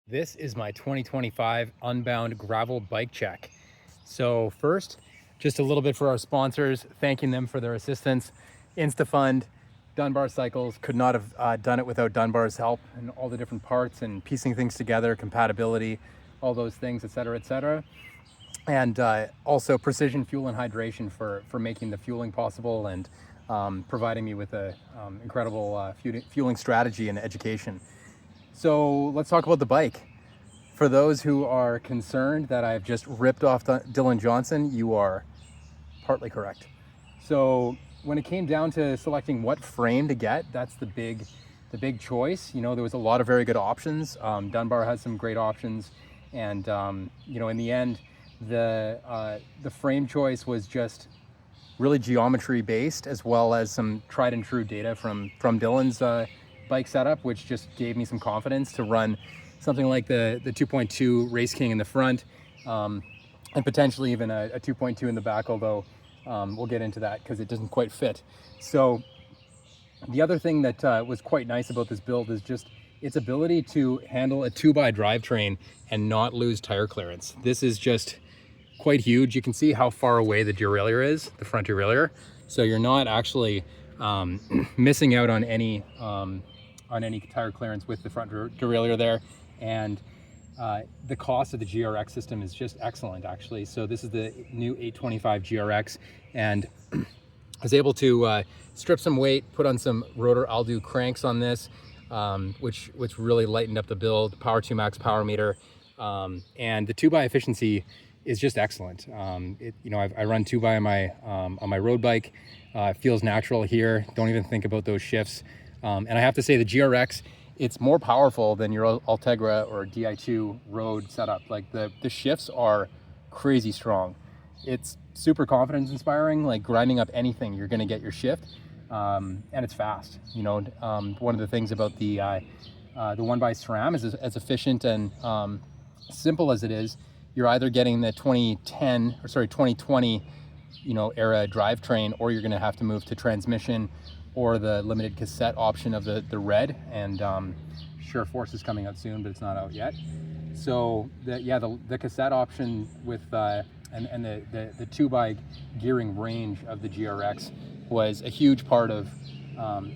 This is my 2025 Unbound gravel bike check. So first, just a little bit for our sponsors, thanking them for their assistance. InstaFund, Dunbar Cycles, could not have done it without Dunbar's help and all the different parts and piecing things together, compatibility, all those things, et cetera, et cetera. And also Precision Fuel and Hydration for making the fueling possible and providing me with a incredible fueling strategy and education. So let's talk about the bike. For those who are concerned that I've just ripped off Dylan Johnson, you are partly correct. So when it came down to selecting what frame to get, that's the big choice. You know, there was a lot of very good options. Dunbar has some great options, and you know, in the end, the frame choice was just really geometry based, as well as some tried and true data from Dylan's bike setup, which just gave me some confidence to run something like the 2.2 Race King in the front, and potentially even a 2.2 in the back, although we'll get into that because it doesn't quite fit. So the other thing that was quite nice about this build is just its ability to handle a 2x drivetrain and not lose tire clearance. This is just quite huge. You can see how far away the derailleur is, the front derailleur. So you're not actually missing out on any tire clearance with the front derailleur there. And the cost of the GRX system is just excellent, actually. So this is the new 825 GRX, and I was able to strip some weight, put on some rotor Aldo cranks on this, which really lightened up the build. Power 2 Max power meter, and the 2x efficiency is just excellent. You know, I run 2x on my road bike. It feels natural here. Don't even think about those shifts. And I have to say, the GRX, it's more powerful than your Ultegra or Di2 road setup. Like the shifts are crazy strong. It's super confidence inspiring, like grinding up anything, you're gonna get your shift. And it's fast. You know, one of the things about the 1x-SRAM is as efficient and simple as it is, you're either getting the 2020, you know, era drivetrain, or you're gonna have to move to transmission or the limited cassette option of the red, and Sure Force is coming out soon, but it's not out yet. So the cassette option with and the 2x gearing range of the GRX was a huge part of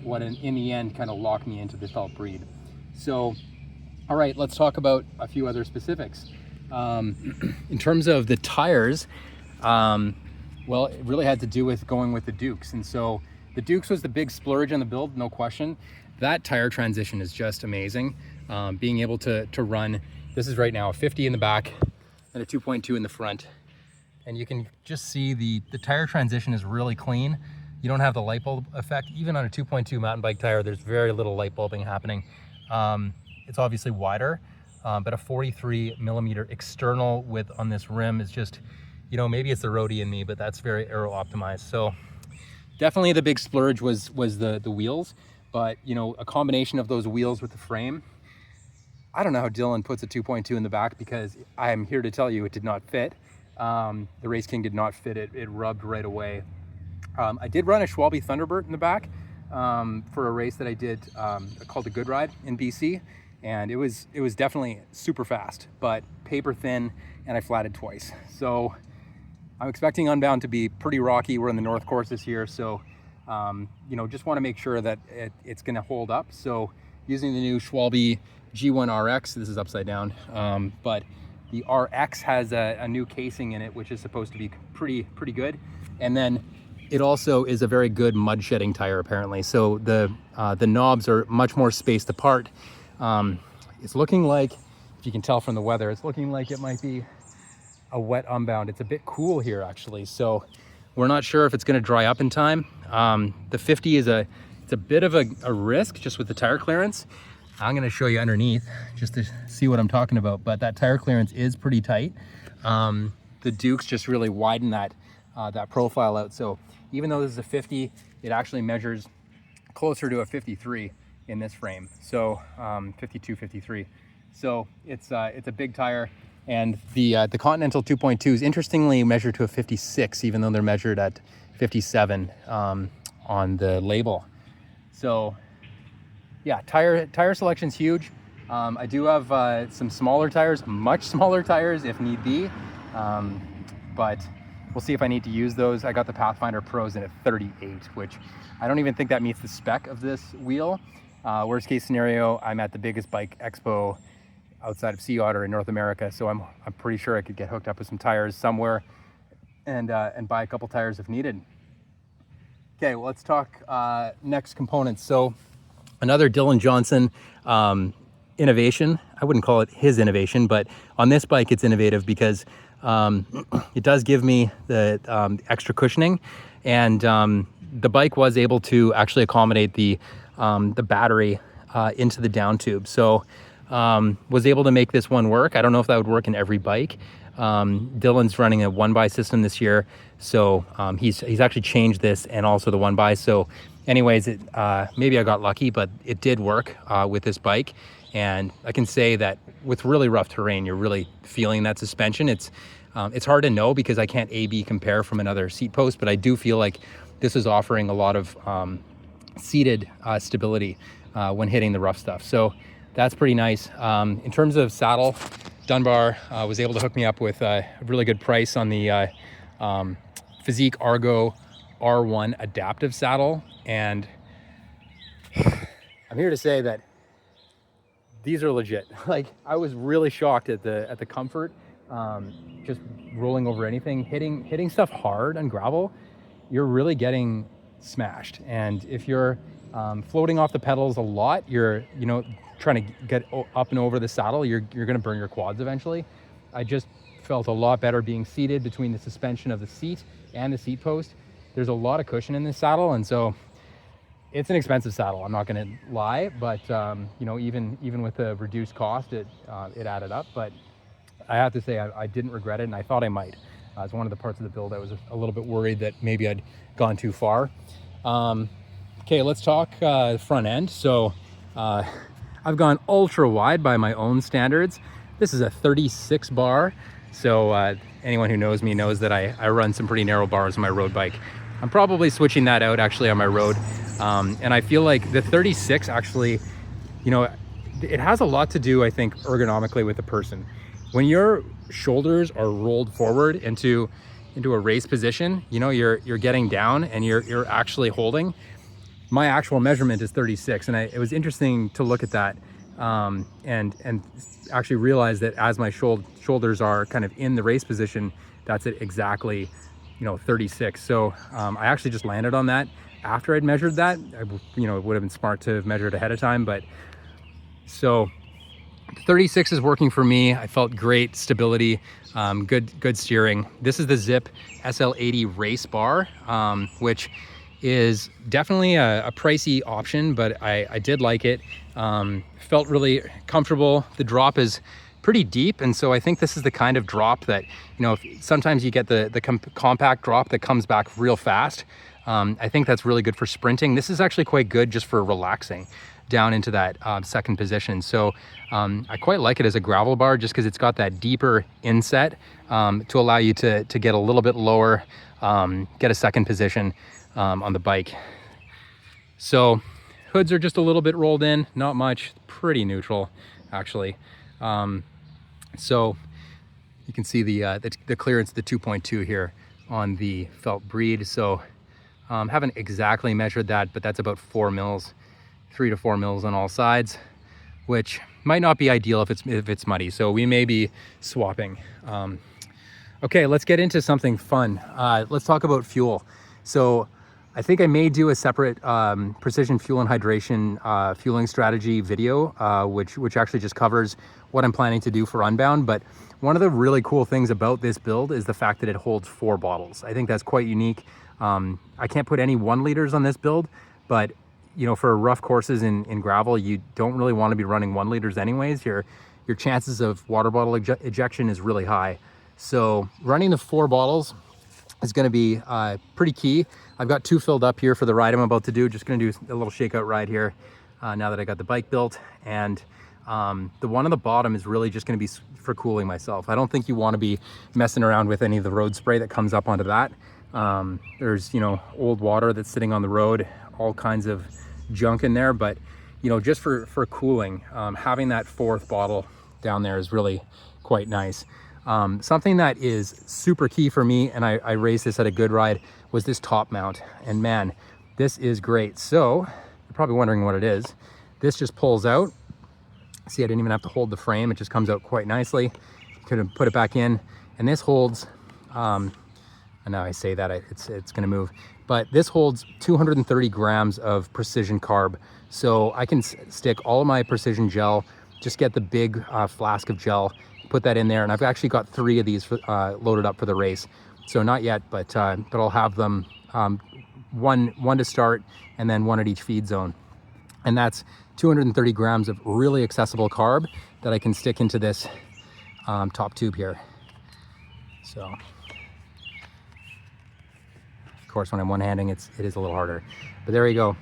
what in the end kind of locked me into the felt breed. So all right, let's talk about a few other specifics. In terms of the tires, well, it really had to do with going with the Dukes, and so the Dukes was the big splurge on the build, no question. That tire transition is just amazing. Being able to run, this is right now a 50 in the back and a 2.2 in the front. And you can just see the tire transition is really clean. You don't have the light bulb effect. Even on a 2.2 mountain bike tire, there's very little light bulbing happening. It's obviously wider, but a 43 millimeter external width on this rim is just, you know, maybe it's the roadie in me, but that's very aero optimized. So definitely the big splurge was the wheels, but you know, a combination of those wheels with the frame, I don't know how Dylan puts a 2.2 in the back, because I am here to tell you it did not fit. The Race King did not fit. It rubbed right away. I did run a Schwalbe Thunderbird in the back for a race that I did called the Good Ride in BC, and it was definitely super fast, but paper thin, and I flatted twice. So I'm expecting Unbound to be pretty rocky. We're in the North Course this year, so you know, just want to make sure that it's going to hold up. So using the new Schwalbe G1 RX, this is upside down, but the RX has a new casing in it, which is supposed to be pretty good. And then it also is a very good mud shedding tire, apparently. So the knobs are much more spaced apart. It's looking like, if you can tell from the weather, it's looking like it might be a wet Unbound. It's a bit cool here, actually, so we're not sure if it's going to dry up in time. The 50 is it's a bit of a risk just with the tire clearance. I'm going to show you underneath just to see what I'm talking about, but that tire clearance is pretty tight. The Dukes just really widen that profile out, so even though this is a 50, it actually measures closer to a 53 in this frame, so 52, 53. So it's a big tire. And the Continental 2.2s interestingly measure to a 56, even though they're measured at 57 on the label. So yeah, tire selection's huge. I do have some smaller tires, much smaller tires if need be, but we'll see if I need to use those. I got the Pathfinder Pros in at 38, which I don't even think that meets the spec of this wheel. Worst case scenario, I'm at the biggest bike expo outside of Sea Otter in North America, so I'm pretty sure I could get hooked up with some tires somewhere and buy a couple tires if needed. Okay, well, let's talk next components. So another Dylan Johnson innovation. I wouldn't call it his innovation, but on this bike it's innovative because it does give me the extra cushioning, and the bike was able to actually accommodate the battery into the down tube. So was able to make this one work. I don't know if that would work in every bike. Dylan's running a 1x system this year, so he's actually changed this and also the 1x. So anyways, maybe I got lucky, but it did work with this bike. And I can say that with really rough terrain, you're really feeling that suspension. It's hard to know because I can't A/B compare from another seat post, but I do feel like this is offering a lot of seated stability when hitting the rough stuff. So that's pretty nice. In terms of saddle, Dunbar was able to hook me up with a really good price on the Physique Argo R1 adaptive saddle. And I'm here to say that these are legit. Like, I was really shocked at the comfort, just rolling over anything, hitting stuff hard on gravel. You're really getting smashed. And if you're floating off the pedals a lot, you're trying to get up and over the saddle, you're going to burn your quads eventually. I just felt a lot better being seated between the suspension of the seat and the seat post. There's a lot of cushion in this saddle, and so it's an expensive saddle, I'm not going to lie, but even with the reduced cost, it added up. But I have to say I didn't regret it, and I thought I might. It's one of the parts of the build I was a little bit worried that maybe I'd gone too far. Okay, let's talk front end. So I've gone ultra wide by my own standards. This is a 36 bar. So anyone who knows me knows that I run some pretty narrow bars on my road bike. I'm probably switching that out actually on my road. And I feel like the 36 actually, it has a lot to do, I think, ergonomically with the person. When your shoulders are rolled forward into a race position, you're getting down and you're actually holding. My actual measurement is 36, and it was interesting to look at that and actually realize that as my shoulders are kind of in the race position, that's at exactly 36. So I actually just landed on that after I'd measured that. It would have been smart to have measured ahead of time, but so 36 is working for me. I felt great stability, good steering. This is the Zip SL80 race bar, which is definitely a pricey option, but I did like it. Felt really comfortable. The drop is pretty deep, and so I think this is the kind of drop that, sometimes you get the compact drop that comes back real fast. I think that's really good for sprinting. This is actually quite good just for relaxing down into that second position. So I quite like it as a gravel bar just because it's got that deeper inset to allow you to get a little bit lower, get a second position on the bike. So hoods are just a little bit rolled in, not much, pretty neutral actually. So you can see the clearance, the 2.2 here on the felt breed. So haven't exactly measured that, but that's about 4 mils, 3 to 4 mils on all sides, which might not be ideal if it's muddy. So we may be swapping. Okay, let's get into something fun. Let's talk about fuel. So I think I may do a separate precision fuel and hydration fueling strategy video, which actually just covers what I'm planning to do for Unbound. But one of the really cool things about this build is the fact that it holds 4 bottles. I think that's quite unique. I can't put any 1 liters on this build, but for rough courses in gravel, you don't really want to be running 1 liters anyways. Your chances of water bottle ejection is really high. So running the 4 bottles is going to be pretty key. I've got 2 filled up here for the ride I'm about to do. Just going to do a little shakeout ride here now that I got the bike built. And the one on the bottom is really just going to be for cooling myself. I don't think you want to be messing around with any of the road spray that comes up onto that. There's old water that's sitting on the road, all kinds of junk in there, but you know, just for cooling, having that fourth bottle down there is really quite nice. Something that is super key for me, and I raised this at a good ride, was this top mount. And man, this is great. So you're probably wondering what it is. This just pulls out. See, I didn't even have to hold the frame. It just comes out quite nicely. Could have put it back in, and this holds, and now I say that it's gonna move, but this holds 230 grams of precision carb. So I can stick all of my precision gel, just get the big flask of gel, put that in there, and I've actually got 3 of these loaded up for the race. So not yet, but I'll have them one to start, and then 1 at each feed zone. And that's 230 grams of really accessible carb that I can stick into this top tube here. So, of course, when I'm one-handing, it is a little harder. But there you go.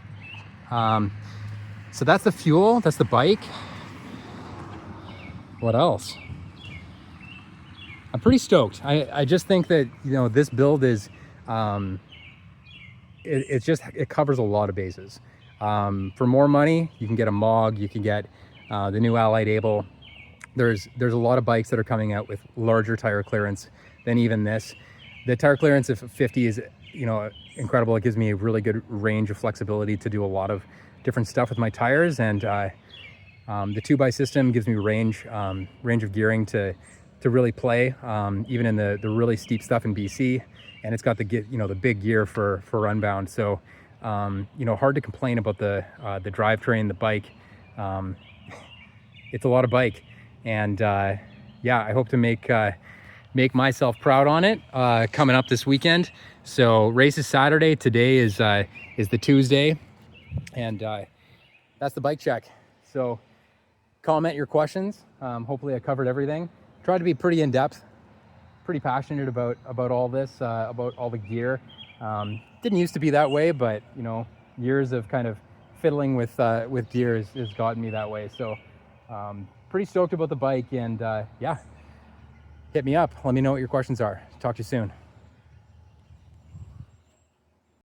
So that's the fuel, that's the bike. What else? I'm pretty stoked. I just think that, you know, this build is, it covers a lot of bases. For more money, you can get a Mog, you can get the new Allied Able. There's a lot of bikes that are coming out with larger tire clearance than even this. The tire clearance of 50 is, you know, incredible. It gives me a really good range of flexibility to do a lot of different stuff with my tires, and the 2x system gives me range of gearing to really play, even in the really steep stuff in BC. And it's got the big gear for Unbound. So you know, hard to complain about the drivetrain, the bike. It's a lot of bike, and yeah, I hope to make myself proud on it coming up this weekend. So race is Saturday. Today is the Tuesday, and that's the bike check. So comment your questions. Hopefully I covered everything. Tried to be pretty in depth, pretty passionate about all this, about all the gear. Didn't used to be that way, but you know, years of kind of fiddling with gear has gotten me that way. So pretty stoked about the bike, and yeah, hit me up. Let me know what your questions are. Talk to you soon.